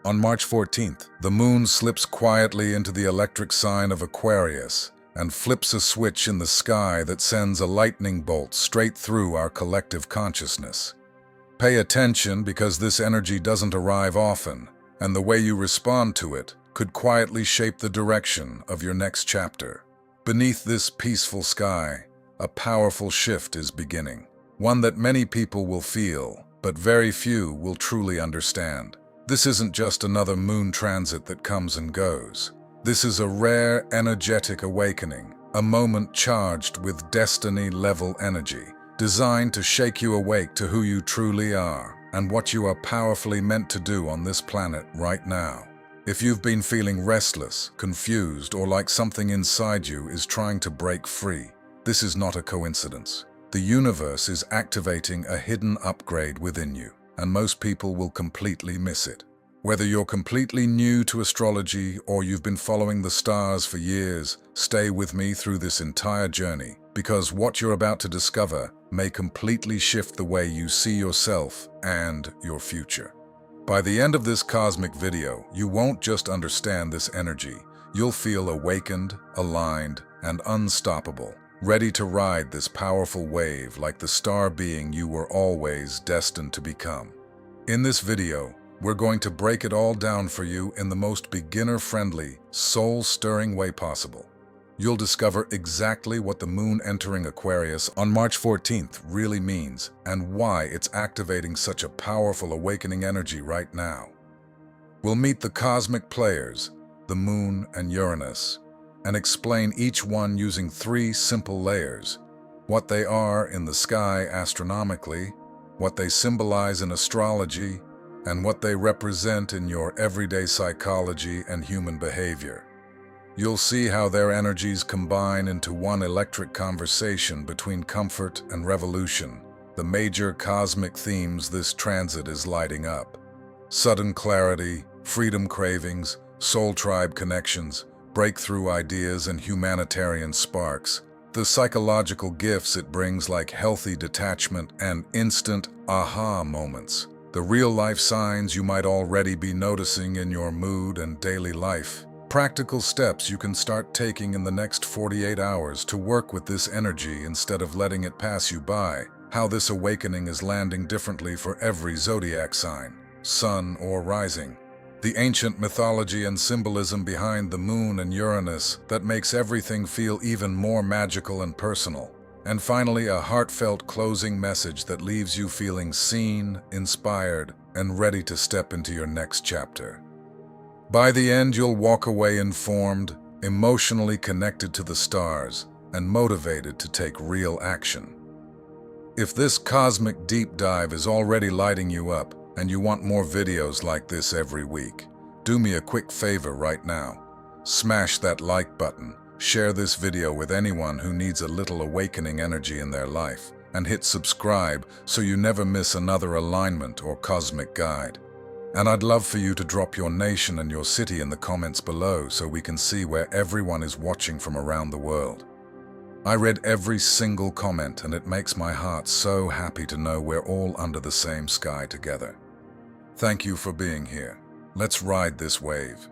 On March 14th, the moon slips quietly into the electric sign of Aquarius and flips a switch in the sky that sends a lightning bolt straight through our collective consciousness. Pay attention because this energy doesn't arrive often, and the way you respond to it could quietly shape the direction of your next chapter. Beneath this peaceful sky, a powerful shift is beginning, one that many people will feel, but very few will truly understand. This isn't just another moon transit that comes and goes. This is a rare, energetic awakening, a moment charged with destiny-level energy, designed to shake you awake to who you truly are and what you are powerfully meant to do on this planet right now. If you've been feeling restless, confused, or like something inside you is trying to break free, this is not a coincidence. The universe is activating a hidden upgrade within you, and most people will completely miss it. Whether you're completely new to astrology or you've been following the stars for years, stay with me through this entire journey, because what you're about to discover may completely shift the way you see yourself and your future. By the end of this cosmic video, you won't just understand this energy, you'll feel awakened, aligned, and unstoppable, ready to ride this powerful wave like the star being you were always destined to become. In this video, we're going to break it all down for you in the most beginner-friendly, soul-stirring way possible. You'll discover exactly what the moon entering Aquarius on March 14th really means and why it's activating such a powerful awakening energy right now. We'll meet the cosmic players, the moon and Uranus, and explain each one using 3 simple layers: what they are in the sky astronomically, what they symbolize in astrology, and what they represent in your everyday psychology and human behavior. You'll see how their energies combine into one electric conversation between comfort and revolution, the major cosmic themes this transit is lighting up. Sudden clarity, freedom cravings, soul tribe connections, breakthrough ideas, and humanitarian sparks. The psychological gifts it brings, like healthy detachment and instant aha moments. The real-life signs you might already be noticing in your mood and daily life. Practical steps you can start taking in the next 48 hours to work with this energy instead of letting it pass you by. How this awakening is landing differently for every zodiac sign, sun or rising. The ancient mythology and symbolism behind the moon and Uranus that makes everything feel even more magical and personal. And finally, a heartfelt closing message that leaves you feeling seen, inspired, and ready to step into your next chapter. By the end, you'll walk away informed, emotionally connected to the stars, and motivated to take real action. If this cosmic deep dive is already lighting you up, and you want more videos like this every week, do me a quick favor right now. Smash that like button, share this video with anyone who needs a little awakening energy in their life, and hit subscribe so you never miss another alignment or cosmic guide. And I'd love for you to drop your nation and your city in the comments below so we can see where everyone is watching from around the world. I read every single comment, and it makes my heart so happy to know we're all under the same sky together. Thank you for being here. Let's ride this wave.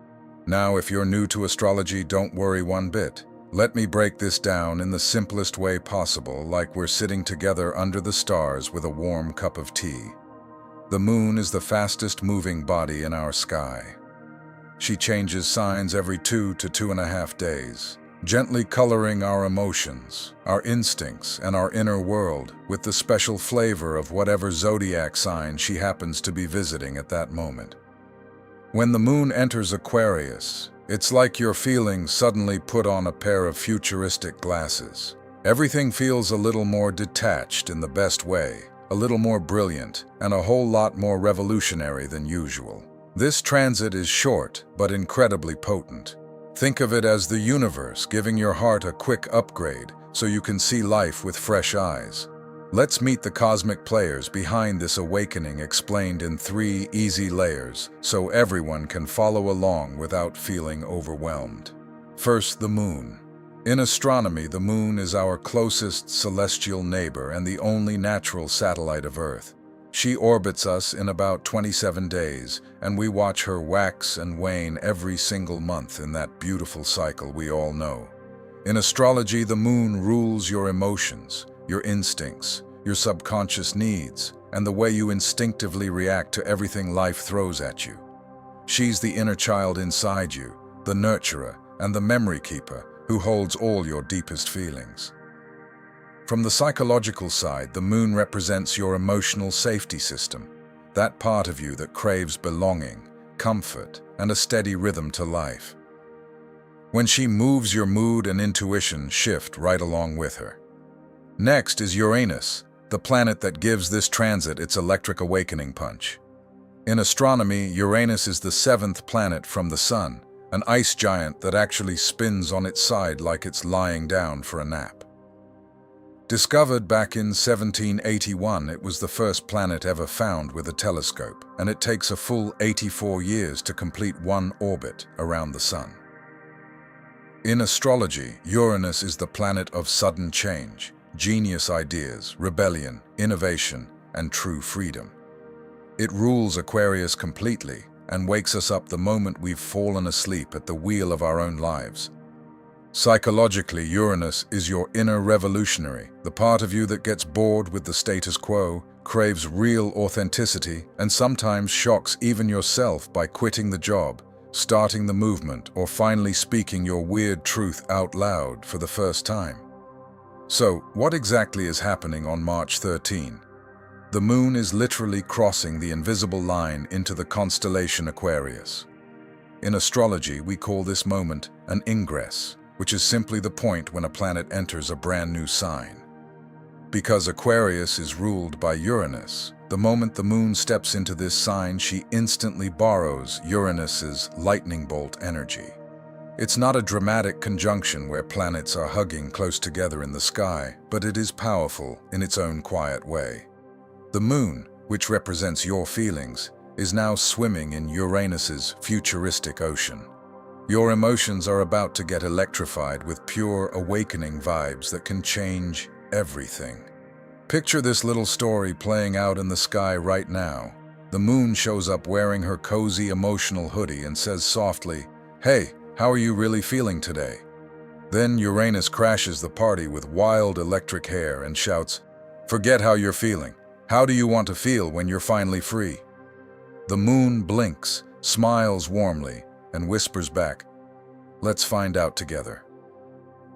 Now, if you're new to astrology, don't worry one bit. Let me break this down in the simplest way possible, like we're sitting together under the stars with a warm cup of tea. The moon is the fastest moving body in our sky. She changes signs every 2 to 2.5 days, gently coloring our emotions, our instincts, and our inner world with the special flavor of whatever zodiac sign she happens to be visiting at that moment. When the moon enters Aquarius, it's like your feelings suddenly put on a pair of futuristic glasses. Everything feels a little more detached in the best way, a little more brilliant, and a whole lot more revolutionary than usual. This transit is short, but incredibly potent. Think of it as the universe giving your heart a quick upgrade so you can see life with fresh eyes. Let's meet the cosmic players behind this awakening, explained in 3 easy layers so everyone can follow along without feeling overwhelmed. First, the moon. In astronomy, the moon is our closest celestial neighbor and the only natural satellite of Earth. She orbits us in about 27 days, and we watch her wax and wane every single month in that beautiful cycle we all know. In astrology, the moon rules your emotions, your instincts, your subconscious needs, and the way you instinctively react to everything life throws at you. She's the inner child inside you, the nurturer and the memory keeper who holds all your deepest feelings. From the psychological side, the moon represents your emotional safety system, that part of you that craves belonging, comfort, and a steady rhythm to life. When she moves, your mood and intuition shift right along with her. Next is Uranus, the planet that gives this transit its electric awakening punch. In astronomy, Uranus is the 7th planet from the Sun, an ice giant that actually spins on its side like it's lying down for a nap. Discovered back in 1781, it was the first planet ever found with a telescope, and it takes a full 84 years to complete one orbit around the Sun. In astrology, Uranus is the planet of sudden change, genius ideas, rebellion, innovation, and true freedom. It rules Aquarius completely and wakes us up the moment we've fallen asleep at the wheel of our own lives. Psychologically, Uranus is your inner revolutionary, the part of you that gets bored with the status quo, craves real authenticity, and sometimes shocks even yourself by quitting the job, starting the movement, or finally speaking your weird truth out loud for the first time. So, what exactly is happening on March 13? The moon is literally crossing the invisible line into the constellation Aquarius. In astrology, we call this moment an ingress, which is simply the point when a planet enters a brand new sign. Because Aquarius is ruled by Uranus, the moment the moon steps into this sign, she instantly borrows Uranus's lightning bolt energy. It's not a dramatic conjunction where planets are hugging close together in the sky, but it is powerful in its own quiet way. The moon, which represents your feelings, is now swimming in Uranus's futuristic ocean. Your emotions are about to get electrified with pure awakening vibes that can change everything. Picture this little story playing out in the sky right now. The moon shows up wearing her cozy emotional hoodie and says softly, "Hey, how are you really feeling today?" Then Uranus crashes the party with wild electric hair and shouts, "Forget how you're feeling. How do you want to feel when you're finally free?" The moon blinks, smiles warmly, and whispers back, "Let's find out together."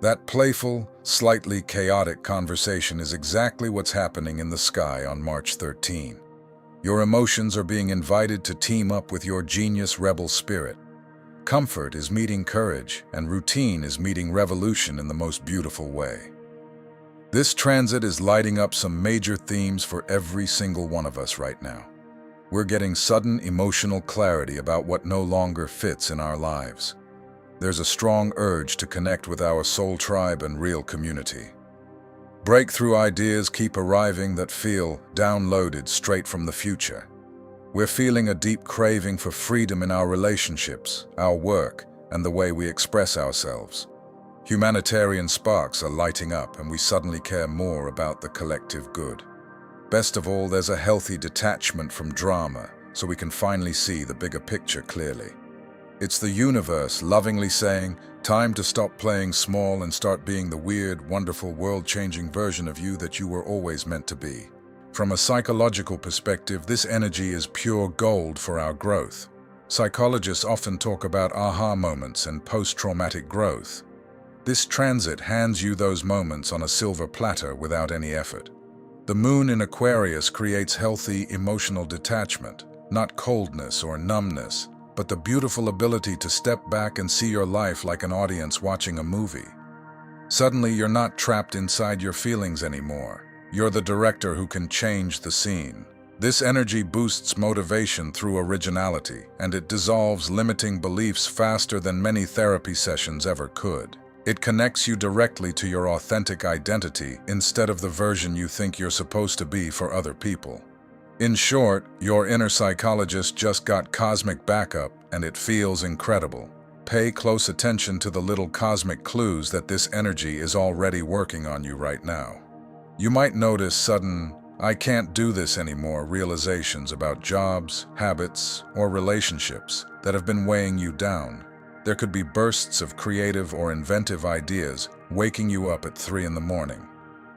That playful, slightly chaotic conversation is exactly what's happening in the sky on March 13. Your emotions are being invited to team up with your genius rebel spirit. Comfort is meeting courage, and routine is meeting revolution in the most beautiful way. This transit is lighting up some major themes for every single one of us right now. We're getting sudden emotional clarity about what no longer fits in our lives. There's a strong urge to connect with our soul tribe and real community. Breakthrough ideas keep arriving that feel downloaded straight from the future. We're feeling a deep craving for freedom in our relationships, our work, and the way we express ourselves. Humanitarian sparks are lighting up, and we suddenly care more about the collective good. Best of all, there's a healthy detachment from drama, so we can finally see the bigger picture clearly. It's the universe lovingly saying, time to stop playing small and start being the weird, wonderful, world-changing version of you that you were always meant to be. From a psychological perspective, this energy is pure gold for our growth. Psychologists often talk about aha moments and post-traumatic growth. This transit hands you those moments on a silver platter without any effort. The moon in Aquarius creates healthy emotional detachment, not coldness or numbness, but the beautiful ability to step back and see your life like an audience watching a movie. Suddenly, you're not trapped inside your feelings anymore. You're the director who can change the scene. This energy boosts motivation through originality, and it dissolves limiting beliefs faster than many therapy sessions ever could. It connects you directly to your authentic identity instead of the version you think you're supposed to be for other people. In short, your inner psychologist just got cosmic backup, and it feels incredible. Pay close attention to the little cosmic clues that this energy is already working on you right now. You might notice sudden "I can't do this anymore" realizations about jobs, habits, or relationships that have been weighing you down. There could be bursts of creative or inventive ideas waking you up at 3 in the morning.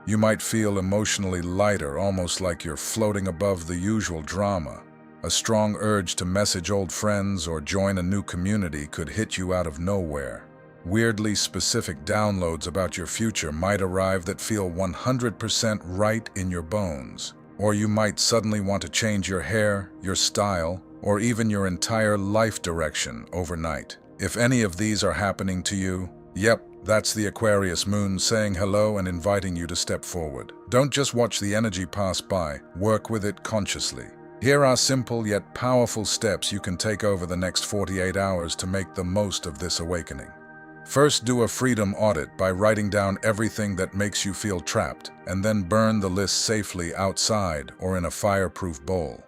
You might feel emotionally lighter, almost like you're floating above the usual drama. A strong urge to message old friends or join a new community could hit you out of nowhere. Weirdly specific downloads about your future might arrive that feel 100% right in your bones. Or you might suddenly want to change your hair, your style, or even your entire life direction overnight. If any of these are happening to you, yep, that's the Aquarius moon saying hello and inviting you to step forward. Don't just watch the energy pass by, work with it consciously. Here are simple yet powerful steps you can take over the next 48 hours to make the most of this awakening. First, do a freedom audit by writing down everything that makes you feel trapped, and then burn the list safely outside or in a fireproof bowl.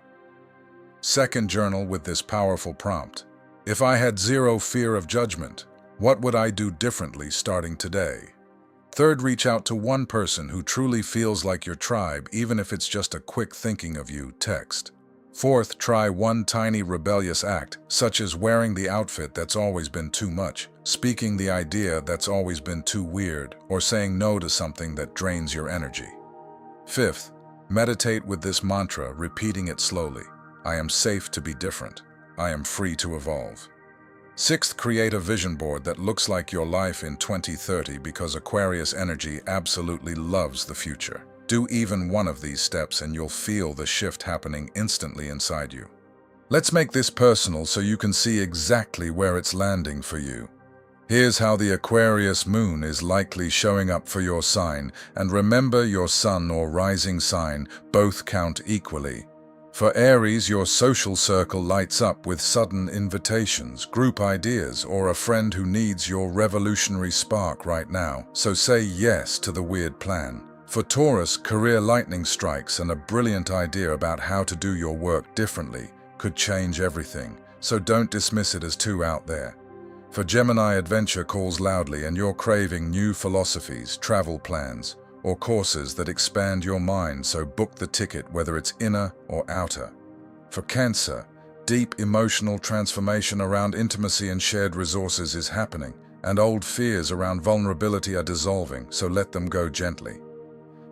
Second, journal with this powerful prompt. If I had zero fear of judgment, what would I do differently starting today? Third, reach out to one person who truly feels like your tribe, even if it's just a quick thinking of you text. Fourth, try one tiny rebellious act, such as wearing the outfit that's always been too much, speaking the idea that's always been too weird, or saying no to something that drains your energy. Fifth, meditate with this mantra, repeating it slowly. I am safe to be different. I am free to evolve. Sixth, create a vision board that looks like your life in 2030 because Aquarius energy absolutely loves the future. Do even one of these steps and you'll feel the shift happening instantly inside you. Let's make this personal so you can see exactly where it's landing for you. Here's how the Aquarius moon is likely showing up for your sign, and remember, your sun or rising sign both count equally. For Aries, your social circle lights up with sudden invitations, group ideas, or a friend who needs your revolutionary spark right now, so say yes to the weird plan. For Taurus, career lightning strikes and a brilliant idea about how to do your work differently could change everything, so don't dismiss it as too out there. For Gemini, adventure calls loudly and you're craving new philosophies, travel plans, or courses that expand your mind, so book the ticket whether it's inner or outer. For Cancer, deep emotional transformation around intimacy and shared resources is happening, and old fears around vulnerability are dissolving, so let them go gently.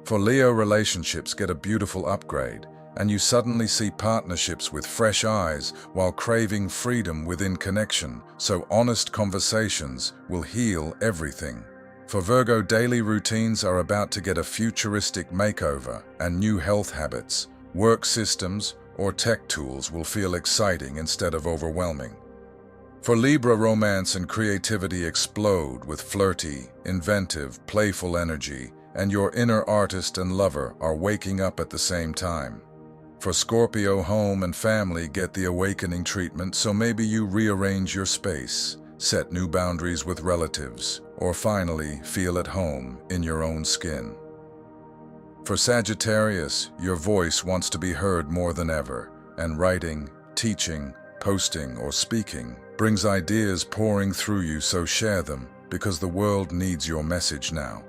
For Leo, relationships get a beautiful upgrade, and you suddenly see partnerships with fresh eyes while craving freedom within connection, so honest conversations will heal everything. For Virgo, daily routines are about to get a futuristic makeover, and new health habits, work systems, or tech tools will feel exciting instead of overwhelming. For Libra, romance and creativity explode with flirty, inventive, playful energy, and your inner artist and lover are waking up at the same time. For Scorpio, home and family get the awakening treatment, so maybe you rearrange your space, set new boundaries with relatives, or finally feel at home in your own skin. For Sagittarius, your voice wants to be heard more than ever, and writing, teaching, posting, or speaking brings ideas pouring through you, so share them, because the world needs your message now.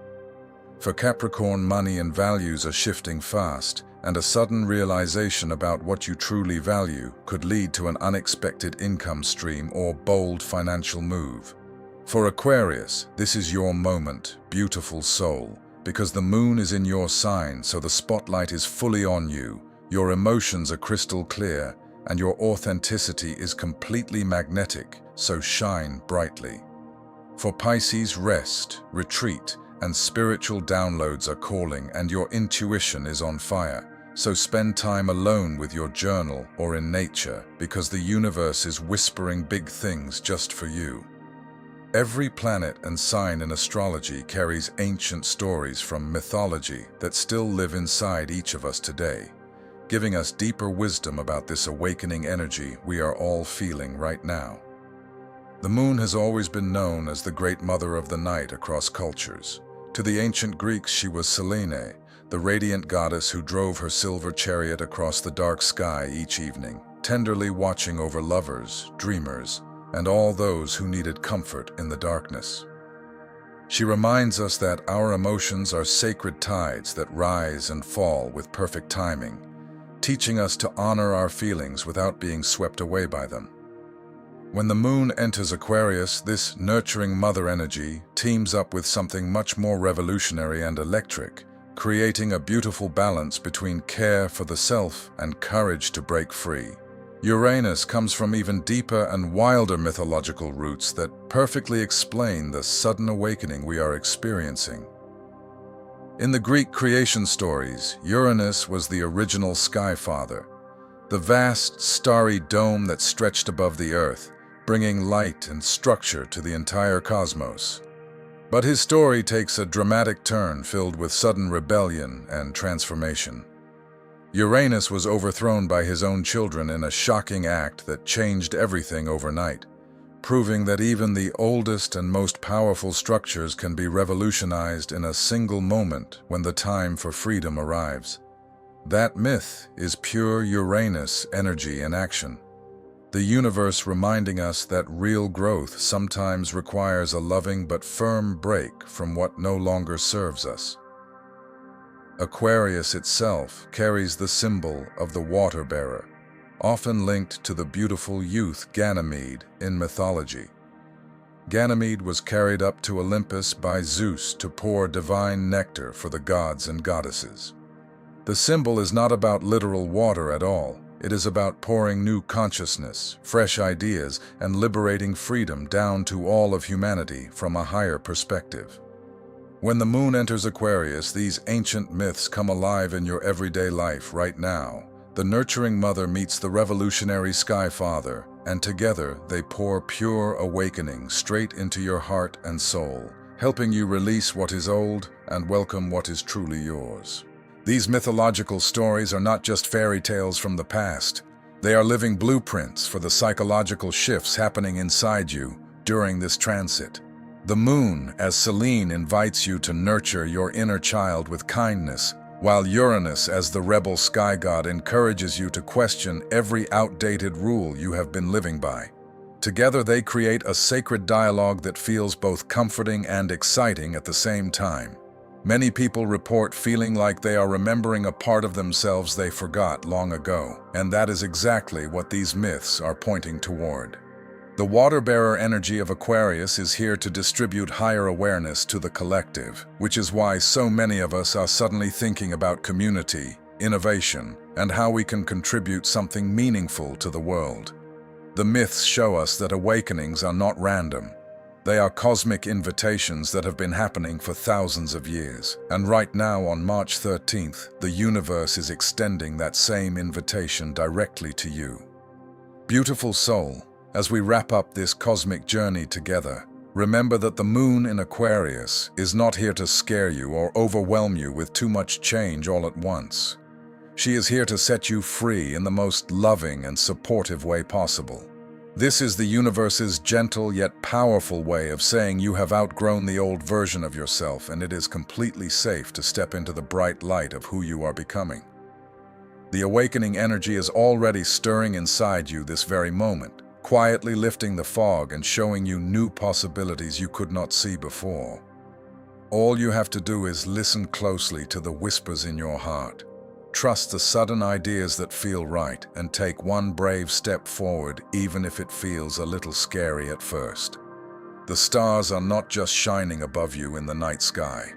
For Capricorn, money and values are shifting fast, and a sudden realization about what you truly value could lead to an unexpected income stream or bold financial move. For Aquarius, this is your moment, beautiful soul, because the moon is in your sign, so the spotlight is fully on you, your emotions are crystal clear, and your authenticity is completely magnetic, so shine brightly. For Pisces, rest, retreat, and spiritual downloads are calling, and your intuition is on fire. So spend time alone with your journal or in nature, because the universe is whispering big things just for you. Every planet and sign in astrology carries ancient stories from mythology that still live inside each of us today, giving us deeper wisdom about this awakening energy we are all feeling right now. The moon has always been known as the great mother of the night across cultures. To the ancient Greeks, she was Selene, the radiant goddess who drove her silver chariot across the dark sky each evening, tenderly watching over lovers, dreamers, and all those who needed comfort in the darkness. She reminds us that our emotions are sacred tides that rise and fall with perfect timing, teaching us to honor our feelings without being swept away by them. When the moon enters Aquarius, this nurturing mother energy teams up with something much more revolutionary and electric, creating a beautiful balance between care for the self and courage to break free. Uranus comes from even deeper and wilder mythological roots that perfectly explain the sudden awakening we are experiencing. In the Greek creation stories, Uranus was the original sky father, the vast, starry dome that stretched above the earth, bringing light and structure to the entire cosmos. But his story takes a dramatic turn filled with sudden rebellion and transformation. Uranus was overthrown by his own children in a shocking act that changed everything overnight, proving that even the oldest and most powerful structures can be revolutionized in a single moment when the time for freedom arrives. That myth is pure Uranus energy in action. The universe reminding us that real growth sometimes requires a loving but firm break from what no longer serves us. Aquarius itself carries the symbol of the water-bearer, often linked to the beautiful youth Ganymede in mythology. Ganymede was carried up to Olympus by Zeus to pour divine nectar for the gods and goddesses. The symbol is not about literal water at all. It is about pouring new consciousness, fresh ideas, and liberating freedom down to all of humanity from a higher perspective. When the moon enters Aquarius, these ancient myths come alive in your everyday life right now. The nurturing mother meets the revolutionary sky father, and together they pour pure awakening straight into your heart and soul, helping you release what is old and welcome what is truly yours. These mythological stories are not just fairy tales from the past. They are living blueprints for the psychological shifts happening inside you during this transit. The moon, as Selene, invites you to nurture your inner child with kindness, while Uranus, as the rebel sky god, encourages you to question every outdated rule you have been living by. Together they create a sacred dialogue that feels both comforting and exciting at the same time. Many people report feeling like they are remembering a part of themselves they forgot long ago, and that is exactly what these myths are pointing toward. The water-bearer energy of Aquarius is here to distribute higher awareness to the collective, which is why so many of us are suddenly thinking about community, innovation, and how we can contribute something meaningful to the world. The myths show us that awakenings are not random. They are cosmic invitations that have been happening for thousands of years. And right now, on March 13th, the universe is extending that same invitation directly to you. Beautiful soul, as we wrap up this cosmic journey together, remember that the moon in Aquarius is not here to scare you or overwhelm you with too much change all at once. She is here to set you free in the most loving and supportive way possible. This is the universe's gentle yet powerful way of saying you have outgrown the old version of yourself and it is completely safe to step into the bright light of who you are becoming. The awakening energy is already stirring inside you this very moment, quietly lifting the fog and showing you new possibilities you could not see before. All you have to do is listen closely to the whispers in your heart. Trust the sudden ideas that feel right and take one brave step forward even if it feels a little scary at first. The stars are not just shining above you in the night sky.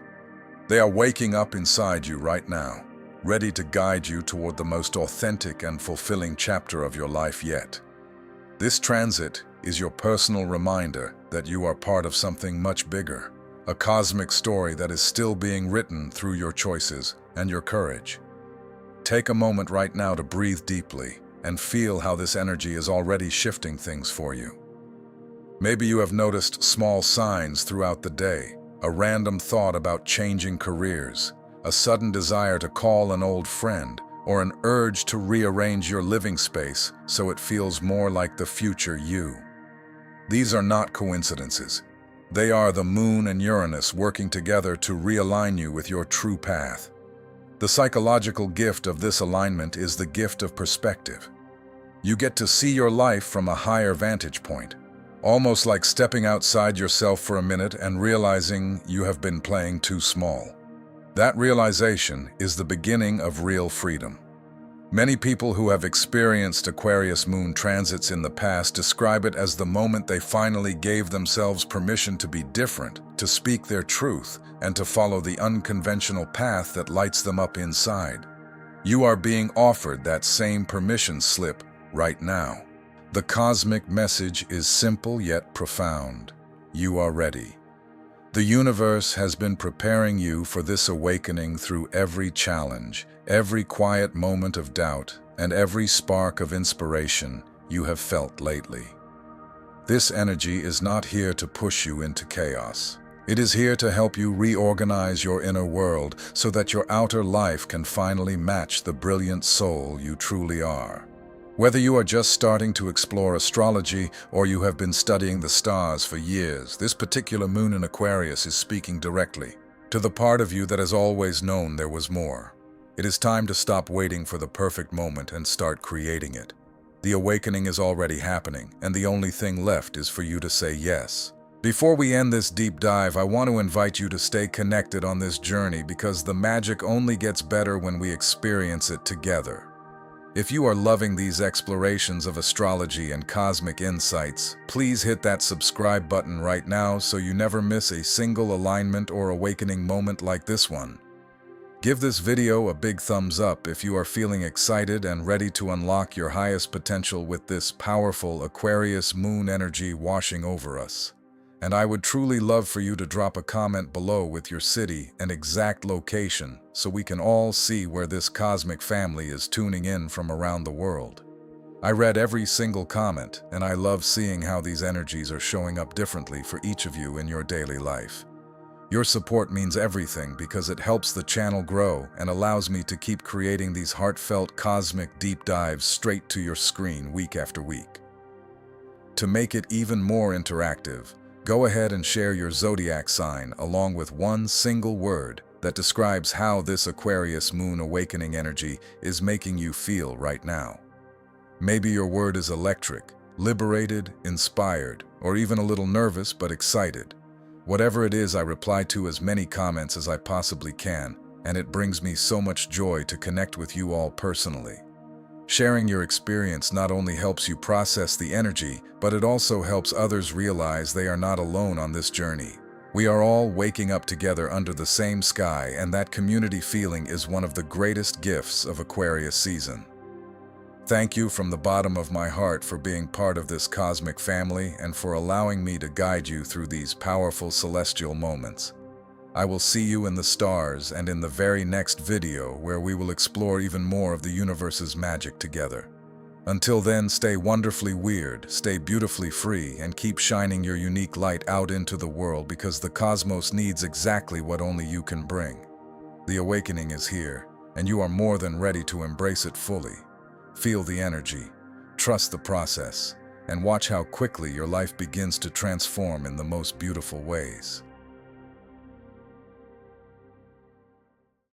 They are waking up inside you right now, ready to guide you toward the most authentic and fulfilling chapter of your life yet. This transit is your personal reminder that you are part of something much bigger, a cosmic story that is still being written through your choices and your courage. Take a moment right now to breathe deeply and feel how this energy is already shifting things for you. Maybe you have noticed small signs throughout the day, a random thought about changing careers, a sudden desire to call an old friend, or an urge to rearrange your living space so it feels more like the future you. These are not coincidences. They are the moon and Uranus working together to realign you with your true path. The psychological gift of this alignment is the gift of perspective. You get to see your life from a higher vantage point, almost like stepping outside yourself for a minute and realizing you have been playing too small. That realization is the beginning of real freedom. Many people who have experienced Aquarius moon transits in the past describe it as the moment they finally gave themselves permission to be different, to speak their truth, and to follow the unconventional path that lights them up inside. You are being offered that same permission slip right now. The cosmic message is simple yet profound. You are ready. The universe has been preparing you for this awakening through every challenge, every quiet moment of doubt, and every spark of inspiration you have felt lately. This energy is not here to push you into chaos. It is here to help you reorganize your inner world so that your outer life can finally match the brilliant soul you truly are. Whether you are just starting to explore astrology or you have been studying the stars for years, this particular moon in Aquarius is speaking directly to the part of you that has always known there was more. It is time to stop waiting for the perfect moment and start creating it. The awakening is already happening, and the only thing left is for you to say yes. Before we end this deep dive, I want to invite you to stay connected on this journey because the magic only gets better when we experience it together. If you are loving these explorations of astrology and cosmic insights, please hit that subscribe button right now so you never miss a single alignment or awakening moment like this one. Give this video a big thumbs up if you are feeling excited and ready to unlock your highest potential with this powerful Aquarius moon energy washing over us. And I would truly love for you to drop a comment below with your city and exact location so we can all see where this cosmic family is tuning in from around the world. I read every single comment, and I love seeing how these energies are showing up differently for each of you in your daily life. Your support means everything because it helps the channel grow and allows me to keep creating these heartfelt cosmic deep dives straight to your screen week after week. To make it even more interactive, go ahead and share your zodiac sign along with one single word that describes how this Aquarius moon awakening energy is making you feel right now. Maybe your word is electric, liberated, inspired, or even a little nervous but excited. Whatever it is, I reply to as many comments as I possibly can, and it brings me so much joy to connect with you all personally. Sharing your experience not only helps you process the energy, but it also helps others realize they are not alone on this journey. We are all waking up together under the same sky, and that community feeling is one of the greatest gifts of Aquarius season. Thank you from the bottom of my heart for being part of this cosmic family and for allowing me to guide you through these powerful celestial moments. I will see you in the stars and in the very next video where we will explore even more of the universe's magic together. Until then, stay wonderfully weird, stay beautifully free, and keep shining your unique light out into the world because the cosmos needs exactly what only you can bring. The awakening is here, and you are more than ready to embrace it fully. Feel the energy, trust the process, and watch how quickly your life begins to transform in the most beautiful ways.